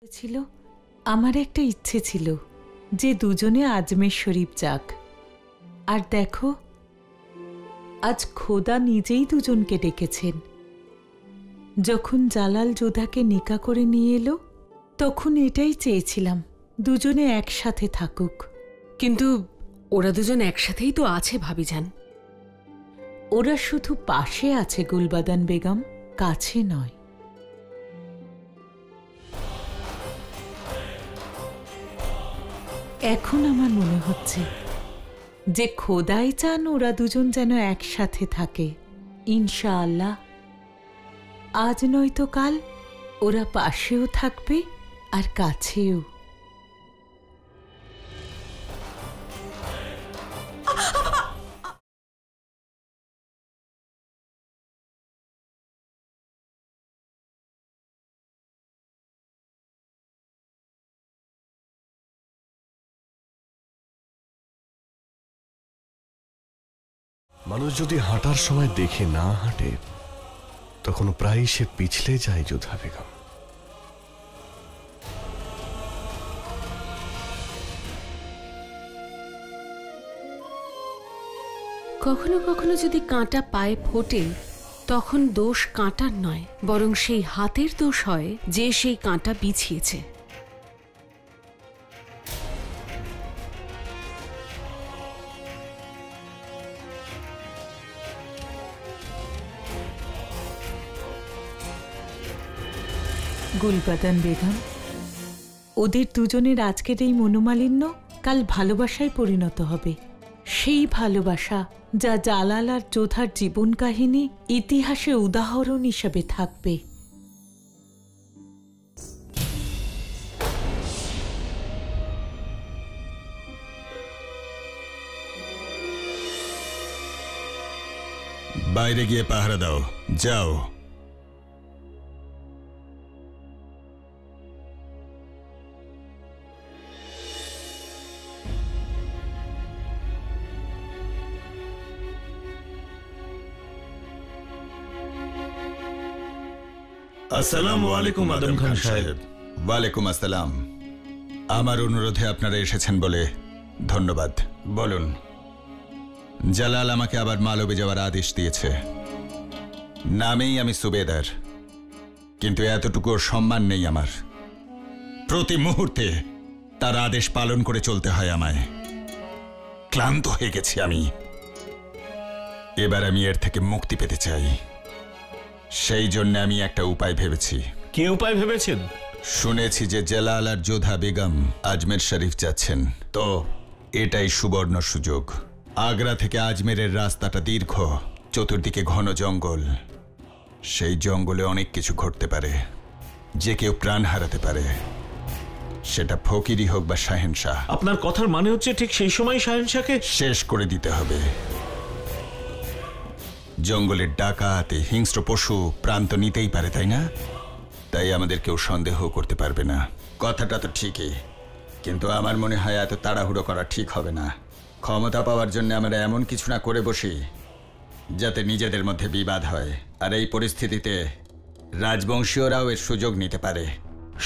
ছিল আমার একটা ইচ্ছে ছিল যে দুজনে আজমের শরীফ যাক। আর দেখো আজ খোদা নিজেই দুজনকে ডেকেছেন। যখন জালাল যোধাকে নিকা করে নিয়ে এলো তখন এটাই চেয়েছিলাম, দুজনে একসাথে থাকুক। কিন্তু ওরা দুজন একসাথেই তো আছে ভাবিজান। ওরা শুধু পাশে আছে গুলবাদান বেগম, কাছে নয়। এখন আমার মনে হচ্ছে যে খোদাই চান ওরা দুজন যেন একসাথে থাকে। ইনশাআল্লাহ আজ নয়তো কাল ওরা পাশেও থাকবে আর কাছেও। মানুষ যদি হাঁটার সময় দেখে না হাঁটে তখন প্রায়ই সে পিছলে যায় যোধা বেগম। কখনো কখনো যদি কাঁটা পায়ে ফোটে তখন দোষ কাঁটার নয়, বরং সেই হাতের দোষ হয় যে সেই কাঁটা বিছিয়েছে। গুলবাদান বেগম, ওদের দুজনের আজকের এই মনোমালিন্য কাল ভালোবাসায় পরিণত হবে। সেই ভালোবাসা যা জালাল আর যোধার জীবন কাহিনী ইতিহাসে উদাহরণ হিসেবে থাকবে। বাইরে গিয়ে পাহারা দাও, যাও। আসসালামু আলাইকুম আদম খান সাহেব। ওয়ালাইকুম আসসালাম। আমার অনুরোধে আপনারা এসেছেন বলে ধন্যবাদ। বলুন। জালাল আমাকে আবার মালবে যাওয়ার আদেশ দিয়েছে। নামেই আমি সুবেদার, কিন্তু এতটুকু সম্মান নেই আমার। প্রতি মুহূর্তে তার আদেশ পালন করে চলতে হয় আমায়। ক্লান্ত হয়ে গেছি আমি। এবার আমি এর থেকে মুক্তি পেতে চাই। সেই জন্য আমি একটা উপায় ভেবেছি। কি উপায় ভেবেছেন? শুনেছি যে জালাল আর যোধা বেগম আজমের শরীফ যাচ্ছেন, তো এটাই সুবর্ণ সুযোগ। আগ্রা থেকে আজমেরের রাস্তাটা দীর্ঘ, চতুর্দিকে ঘন জঙ্গল। সেই জঙ্গলে অনেক কিছু ঘটতে পারে, যে কেউ প্রাণ হারাতে পারে, সেটা ফকিরই হোক বা শাহেনশাহ। আপনার কথার মানে হচ্ছে ঠিক সেই সময় শাহেনশাহকে শেষ করে দিতে হবে। জঙ্গলের ডাকাতে হিংস্র পশু প্রাণ তো নিতেই পারে, তাই না? তাই আমাদের কেউ সন্দেহ করতে পারবে না। কথাটা তো ঠিকই, কিন্তু আমার মনে হয় এত তাড়াহুড়ো করা ঠিক হবে না। ক্ষমতা পাওয়ার জন্য আমরা এমন কিছু না করে বসি যাতে নিজেদের মধ্যে বিবাদ হয়, আর এই পরিস্থিতিতে রাজবংশীয়রাও এর সুযোগ নিতে পারে।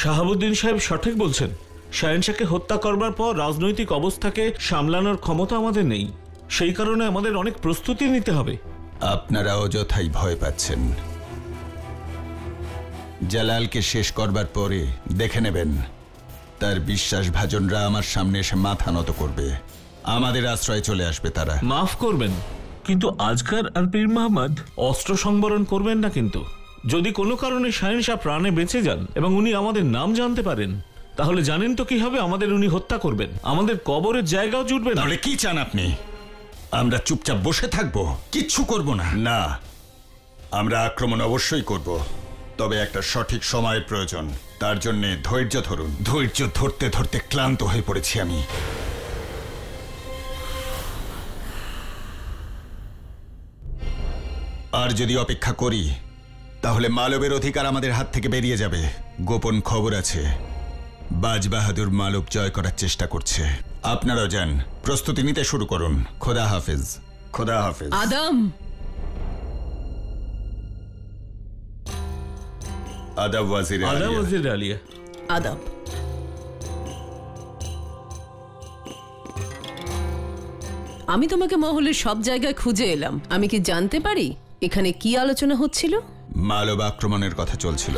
শাহাবুদ্দিন সাহেব সঠিক বলছেন। শাহেনশাহকে হত্যা করবার পর রাজনৈতিক অবস্থাকে সামলানোর ক্ষমতা আমাদের নেই। সেই কারণে আমাদের অনেক প্রস্তুতি নিতে হবে। আপনারা অযথাই ভয় পাচ্ছেন। জালালকে শেষ করবার পরে দেখে নেবেন তার বিশ্বাসভাজনরা আমার সামনে এসে মাথা নত করবে, আমাদের আশ্রয়ে চলে আসবে তারা। মাফ করবেন, কিন্তু আজকার আর পীর মোহাম্মদ অস্ত্র সংবরণ করবেন না। কিন্তু যদি কোনো কারণে শাহেনশাহ প্রাণে বেঁচে যান এবং উনি আমাদের নাম জানতে পারেন, তাহলে জানেন তো কি হবে? আমাদের উনি হত্যা করবেন, আমাদের কবরের জায়গাও জুটবে না। তাহলে কি চান আপনি? আমরা চুপচাপ বসে থাকবো, কিচ্ছু করব না? না, আমরা আক্রমণ অবশ্যই করব, তবে একটা সঠিক সময়ের প্রয়োজন। তার জন্য ধৈর্য ধরুন। ধৈর্য ধরতে ধরতে ক্লান্ত হয়ে পড়েছি আমি। আর যদি অপেক্ষা করি তাহলে মালবের অধিকার আমাদের হাত থেকে বেরিয়ে যাবে। গোপন খবর আছে বাজ বাহাদুর মালব জয় করার চেষ্টা করছে। আপনারাও যান, প্রস্তুতি নিতে শুরু করুন। খোদা হাফেজ। খোদা হাফেজ। আদম, আদাব ওয়াজির আলিয়া। আদা ওয়াজির আলিয়া। আদাব। আমি তোমাকে মহলের সব জায়গায় খুঁজে এলাম, আমি কি জানতে পারি এখানে কি আলোচনা হচ্ছিল? মালব আক্রমণের কথা চলছিল,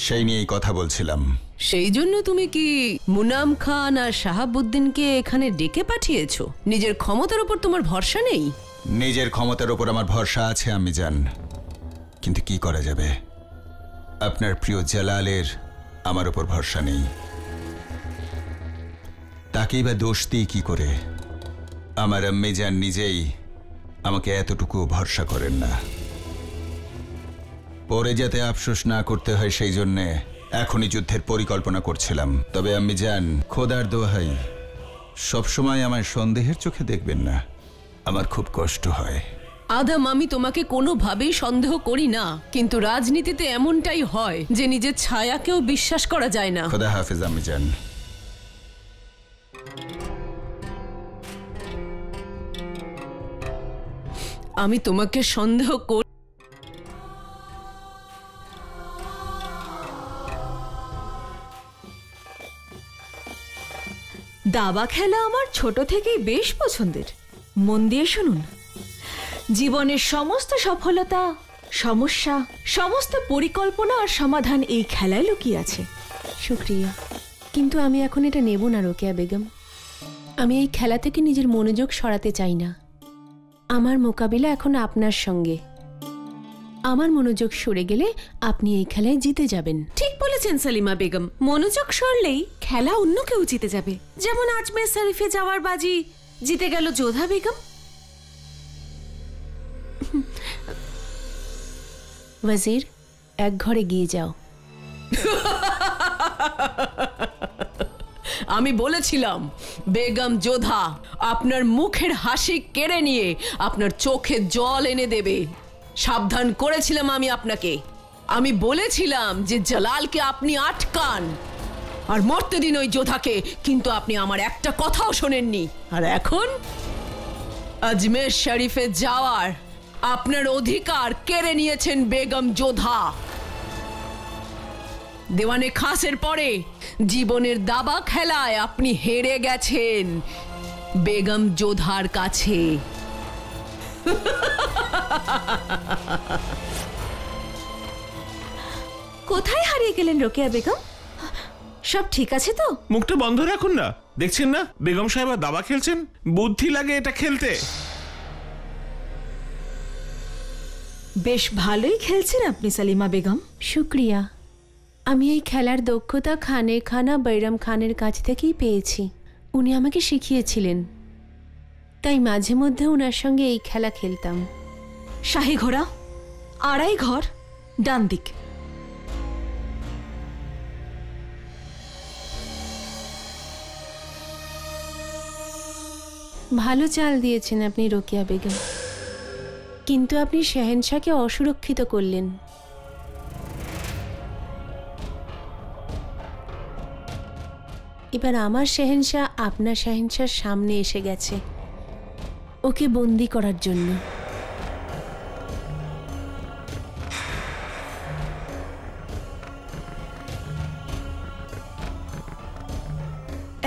সেই নিয়েই কথা বলছিলাম। সেই জন্য তুমি কি মুনাম খান আর শাহাবুদ্দিনকে এখানে ডেকে পাঠিয়েছো? নিজের ক্ষমতার উপর তোমার ভরসা নেই? নিজের ক্ষমতার উপর আমার ভরসা আছে আমি জান, কিন্তু কি করা যাবে, আপনার প্রিয় জালালের আমার উপর ভরসা নেই। তাকেই বা দোষ দিই কি করে? আমার আম্মি জান নিজেই আমাকে এতটুকু ভরসা করেন না। পরে যাতে আফসোস না করতে হয় সেই জন্যে এখনই যুদ্ধের পরিকল্পনা করছিলাম। তবে আম্মি জান, খোদার দোহাই, সবসময় আমায় সন্দেহের চোখে দেখবেন না, আমার খুব কষ্ট হয়। আদম, আমি তোমাকে কোনোভাবেই সন্দেহ করি না, কিন্তু রাজনীতিতে এমনটাই হয় যে নিজের ছায়াকেও বিশ্বাস করা যায় না। খোদা হাফেজ আম্মি জান। আমি তোমাকে সন্দেহ করি। দাবা খেলা আমার ছোট থেকেই বেশ পছন্দের। মন দিয়ে শুনুন, জীবনের সমস্ত সফলতা, সমস্যা, সমস্ত পরিকল্পনা আর সমাধান এই খেলায় লুকিয়ে আছে। শুক্রিয়া, কিন্তু আমি এখন এটা নেব না রোকেয়া বেগম। আমি এই খেলা থেকে নিজের মনোযোগ সরাতে চাই না। আমার মোকাবিলা এখন আপনার সঙ্গে। আমার মনোযোগ সরে গেলে আপনি এই খেলায় জিতে যাবেন। ঠিক বলেছেন সালিমা বেগম, মনোযোগ সরলেই খেলা অন্য কেউ জিতে যাবে। যেমন আজমের শরীফে যাওয়ার বাজি জিতে গেল যোধা বেগম। ওয়াজির, এক ঘরে গিয়ে যাও। আমি বলেছিলাম বেগম যোধা আপনার মুখের হাসি কেড়ে নিয়ে আপনার চোখে জল এনে দেবে। সাবধান করেছিলাম আমি আপনাকে। আমি বলেছিলাম যে জালালকে আপনি আটকান আর মরতে দিন ওই যোধাকে, কিন্তু আপনি আমার একটা কথাও শোনেননি। আর এখন আজমের শরীফে যাওয়ার আপনার অধিকার কেড়ে নিয়েছেন বেগম যোধা। দেওয়ানে খাসের পরে জীবনের দাবা খেলায় আপনি হেরে গেছেন বেগম যোধার কাছে। কোথায় হারিয়ে গেলেন রোকেয়া বেগম? সব ঠিক আছে তো? মুখটা বন্ধ রাখুন না, দেখছেন না বেগম সাহেবা দাবা খেলছেন? বুদ্ধি লাগে এটা খেলতে। বেশ ভালোই খেলছেন আপনি সালিমা বেগম। শুক্রিয়া। আমি এই খেলার দক্ষতা খানে খানা বৈরাম খানের কাছ থেকেই পেয়েছি। উনি আমাকে শিখিয়েছিলেন, তাই মাঝে মধ্যে ওনার সঙ্গে এই খেলা খেলতাম। শাহী ঘোড়া, আড়াই ঘর, ডান দিক। ভালো চাল দিয়েছেন আপনি রোকেয়া বেগম, কিন্তু আপনি শেহেনশাহকে অসুরক্ষিত করলেন। এবার আমার শেহেনশাহ আপনার শেহেনশাহর সামনে এসে গেছে ওকে বন্দি করার জন্য।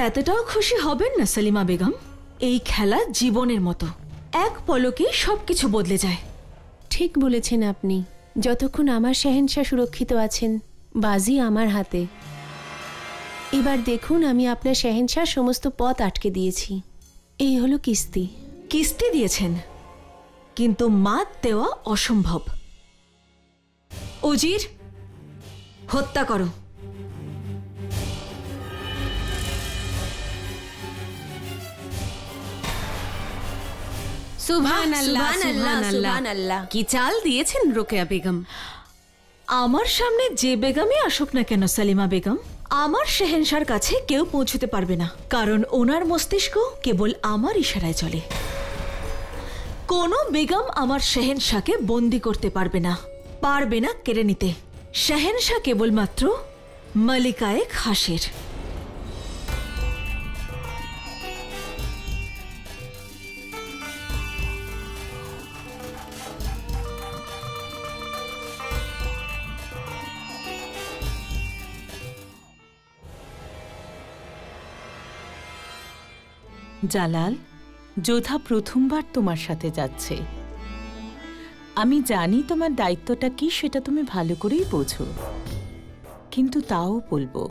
এতটাও খুশি হবেন না সালিমা বেগম। এই খেলা জীবনের মতো, এক পলকে সবকিছু বদলে যায়। ঠিক বলেছেন আপনি। যতক্ষণ আমার শেহেনশাহ সুরক্ষিত আছেন, বাজি আমার হাতে। এবার দেখুন, আমি আপনার শেহেনশাহ সমস্ত পথ আটকে দিয়েছি। এই হলো কিস্তি। কিস্তি দিয়েছেন, কিন্তু মাত দেওয়া অসম্ভব। উজির, হত্যা করো। সুবহানাল্লাহ। কি চাল দিয়েছেন রোকেয়া বেগম। আমার সামনে যে বেগমই আসুক না কেন সালিমা বেগম, আমার শেহেনশার কাছে কেউ পৌঁছতে পারবে না, কারণ ওনার মস্তিষ্ক কেবল আমার ইশারায় চলে। কোনো বেগম আমার শেহেনশাকে বন্দি করতে পারবে না, পারবে না কেড়ে নিতে। শেহেনশাহ কেবলমাত্র মালিকায়ে খাসের। জালাল, যোধা প্রথমবার তোমার সাথে যাচ্ছে। আমি জানি তোমার দায়িত্বটা কি, সেটা তুমি ভালো করেই বোঝো, কিন্তু তাও বলবো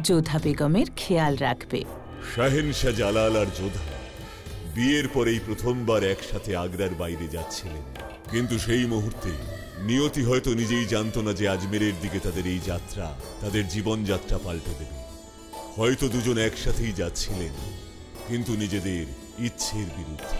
যোধা বেগমের খেয়াল রাখবে। শাহেনশাহ জালাল আর যোধা বিয়ের পরেই প্রথমবার একসাথে আগ্রার বাইরে যাচ্ছিলেন, কিন্তু সেই মুহূর্তে নিয়তি হয়তো নিজেই জানতো না যে আজমেরের দিকে তাদের এই যাত্রা তাদের জীবনযাত্রা পাল্টে দেবে। হয়তো দুজন একসাথেই যাচ্ছিলেন, কিন্তু নিজেদের ইচ্ছের বিরুদ্ধে।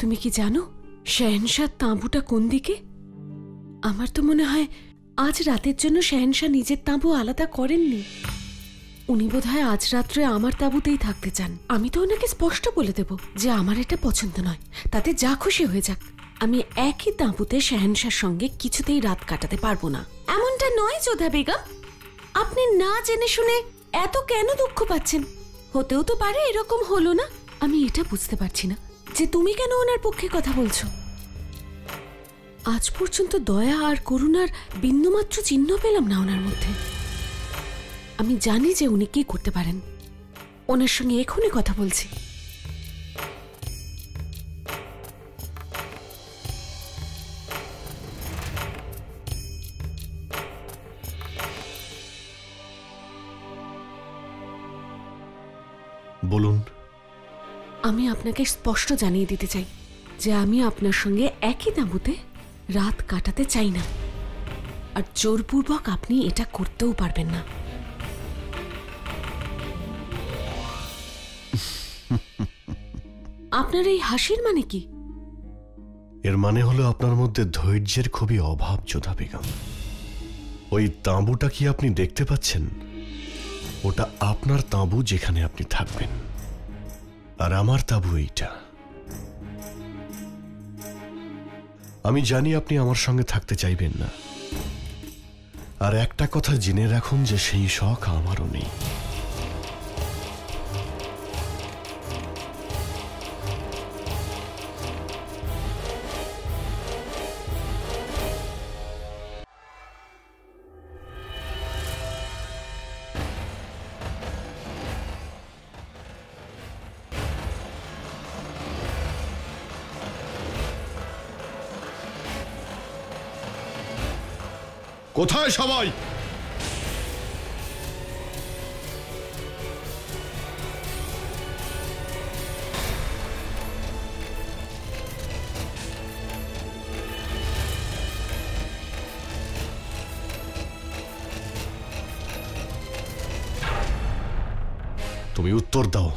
তুমি কি জানো শাহেনশাহ তাঁবুটা কোন দিকে? আমার তো মনে হয় আজ রাতের জন্য শাহেনশাহ নিজের তাঁবু আলাদা করেননি। উনি বোধহয় আজ রাত্রে আমার তাঁবুতেই থাকতে চান। আমি তো ওনাকে স্পষ্ট বলে দেব যে আমার এটা পছন্দ নয়, তাতে যা খুশি হয়ে যাক। আমি একই তাঁবুতে শাহেনশাহর সঙ্গে কিছুতেই রাত কাটাতে পারবো না। এমনটা নয় যোধা বেগম, আপনি না জেনে শুনে এত কেন দুঃখ পাচ্ছেন? হতেও তো পারে এরকম হলো না। আমি এটা বুঝতে পারছি না যে তুমি কেন ওনার পক্ষে কথা বলছো। আজ পর্যন্ত দয়া আর করুণার বিন্দুমাত্র চিহ্ন পেলাম না ওনার মধ্যে। আমি জানি যে উনি কি করতে পারেন। ওনার সঙ্গে এখনই কথা বলছি। বলুন। আমি আপনাকে স্পষ্ট জানিয়ে দিতে চাই যে আমি আপনার সঙ্গে একই তাঁবুতে রাত কাটাতে চাই না, আর জোরপূর্বক আপনি এটা করতেও পারবেন না। আপনার এই হাসির মানে কি? এর মানে হলো আপনার মধ্যে ধৈর্যের খুবই অভাব যোধা বেগম। ওই তাঁবুটা কি আপনি দেখতে পাচ্ছেন? ওটা আপনার তাঁবু, যেখানে আপনি থাকবেন, আর আমার তাঁবু এইটা। আমি জানি আপনি আমার সঙ্গে থাকতে চাইবেন না, আর একটা কথা জেনে রাখুন যে সেই শখ আমারও নেই। কোথায় সবাই? তুমি উত্তর দাও,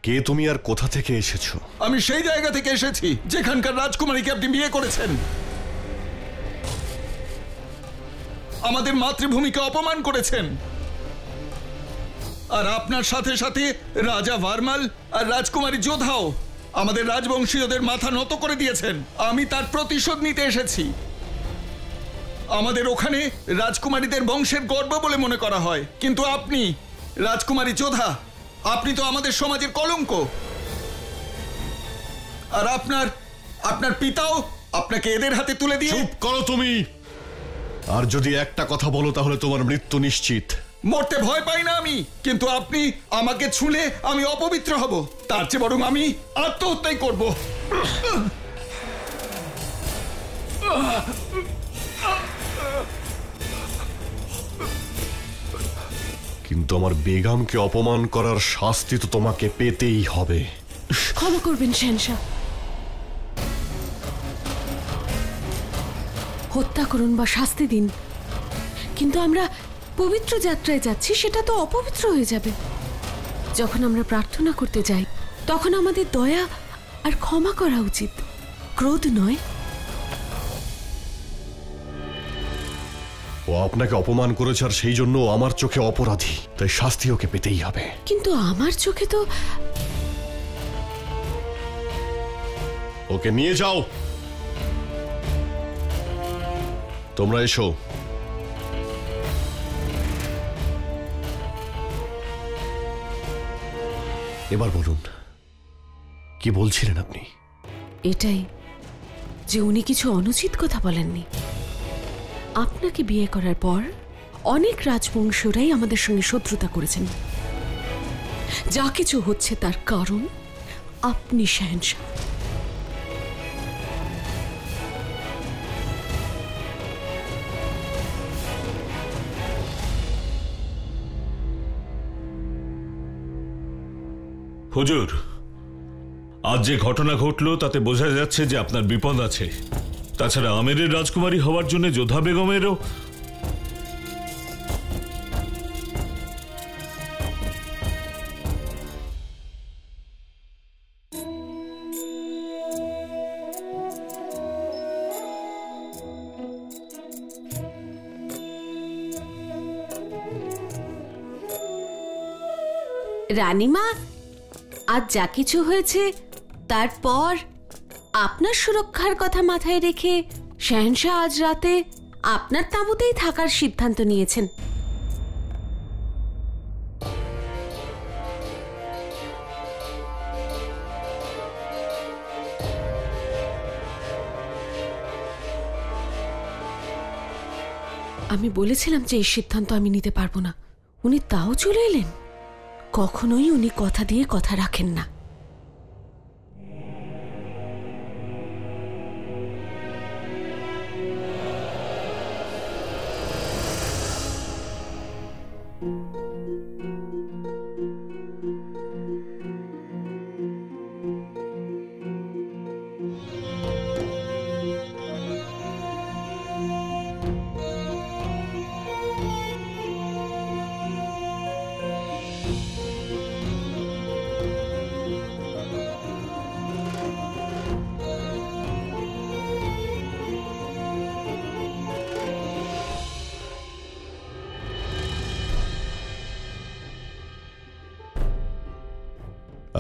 কে তুমি আর কোথা থেকে এসেছো? আমি সেই জায়গা থেকে এসেছি যেখানকার রাজকুমারীকে আপনি বিয়ে করেছেন। আমাদের মাতৃভূমিকে অপমান করেছেন, আর আপনার সাথে সাথে রাজা ভারমাল আর রাজকুমারী যোধাও আমাদের রাজবংশীয়দের মাথা নত করে দিয়েছেন। আমি তার প্রতিশোধ নিতে এসেছি। আমাদের ওখানে রাজকুমারীদের বংশের গর্ব বলে মনে করা হয়, কিন্তু আপনি রাজকুমারী যোধা, আপনি তো আমাদের সমাজের কলঙ্ক। আর আপনার পিতাও আপনাকে এদের হাতে তুলে দিয়ে। চুপ করো তুমি। আর যদি একটা কথা বলো তাহলে তোমার মৃত্যু নিশ্চিত। মরতে ভয় পাই না আমি, কিন্তু আপনি আমাকে ছুঁলে আমি অপবিত্র হব। তার চেয়ে বরং আমি আত্মহত্যাই করব। কিন্তু আমার বেগমকে অপমান করার শাস্তি তো তোমাকে পেতেই হবে। ক্ষমা করবেন শাহেনশাহ, হত্যা করুন বা শাস্তি দিন, কিন্তু আমরা পবিত্র যাত্রায় যাচ্ছি, সেটা তো অপবিত্র হয়ে যাবে। যখন আমরা প্রার্থনা করতে যাই তখন আমাদের দয়া আর ক্ষমা করা উচিত, ক্রোধ নয়। ও আপনাকে অপমান করেছে আর সেই জন্য আমার চোখে অপরাধী, তাই শাস্তি ওকে পেতেই হবে। কিন্তু আমার চোখে তো। ওকে নিয়ে যাও। তোমরা এসো। এবার বলুন, কি বলছিলেন আপনি? এটাই যে উনি কিছু অনুচিত কথা বলেননি। আপনাকে বিয়ে করার পর অনেক রাজবংশীয়রাই আমাদের সঙ্গে শত্রুতা করেছেন। যা কিছু হচ্ছে তার কারণ আপনি শাহেনশাহ। হুজুর, আজ যে ঘটনা ঘটলো তাতে বোঝা যাচ্ছে যে আপনার বিপদ আছে। তাছাড়া আমেরের রাজকুমারী হওয়ার জন্য যোধা বেগমেরও রানীমা, আজ যা কিছু হয়েছে তারপর আপনার সুরক্ষার কথা মাথায় রেখে শাহেনশাহ আজ রাতে আপনার তাঁবুতেই থাকার সিদ্ধান্ত নিয়েছেন। আমি বলেছিলাম যে এই সিদ্ধান্ত আমি নিতে পারবো না, উনি তাও চলে এলেন। কখনোই উনি কথা দিয়ে কথা রাখেন না।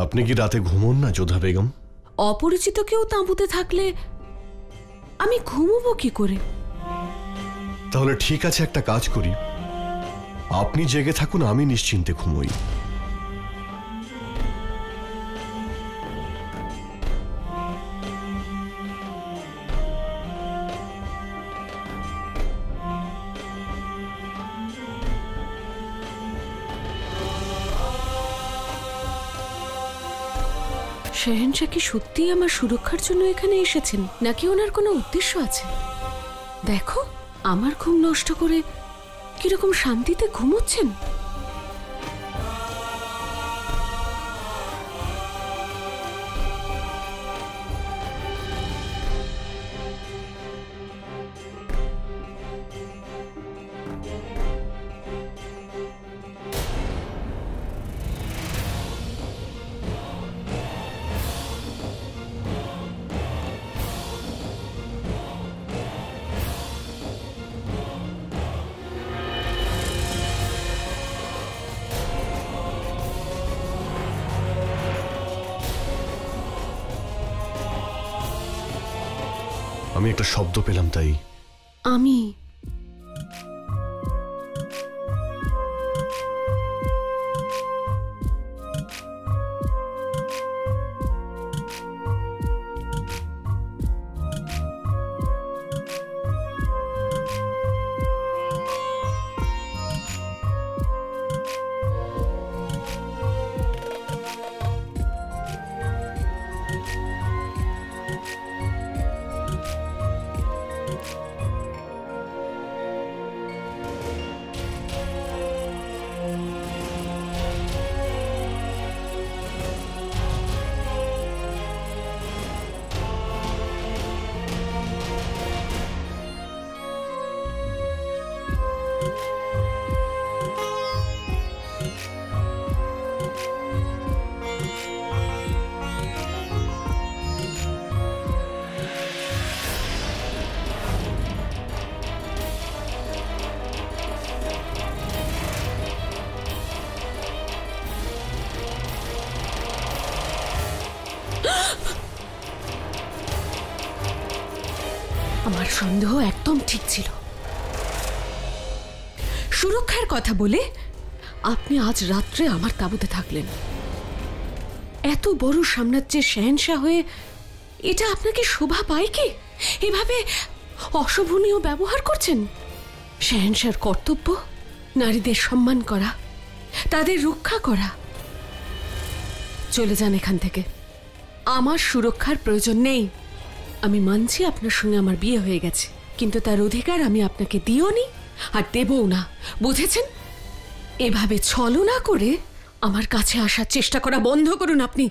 আপনি কি রাতে ঘুমোন না যোধা বেগম? অপরিচিত কেউ তাঁবুতে থাকলে আমি ঘুমোবো কি করে? তাহলে ঠিক আছে, একটা কাজ করি, আপনি জেগে থাকুন, আমি নিশ্চিন্তে ঘুমোই। শাহেনশাহ কি সত্যিই আমার সুরক্ষার জন্য এখানে এসেছেন, নাকি ওনার কোনো উদ্দেশ্য আছে? দেখো, আমার ঘুম নষ্ট করে কিরকম শান্তিতে ঘুমোচ্ছেন। আমি একটা শব্দ পেলাম, তাই আমি আমার সন্দেহ একদম ঠিক ছিল। সুরক্ষার কথা বলে আপনি আজ রাত্রে আমার তাঁবুতে থাকলেন, এত বড় সাম্রাজ্যের শেহেনশাহ হয়ে এটা আপনাকে শোভা পায় কি? এভাবে অশোভনীয় ব্যবহার করছেন। শেহেনশাহর কর্তব্য নারীদের সম্মান করা, তাদের রক্ষা করা। চলে যান এখান থেকে, আমার সুরক্ষার প্রয়োজন নেই। আমি মানছি আপনার সঙ্গে আমার বিয়ে হয়ে গেছে, কিন্তু তার অধিকার আমি আপনাকে দিও নি আর দেবও না, বুঝেছেন? এভাবে ছলনা করে আমার কাছে আসার চেষ্টা করা বন্ধ করুন আপনি।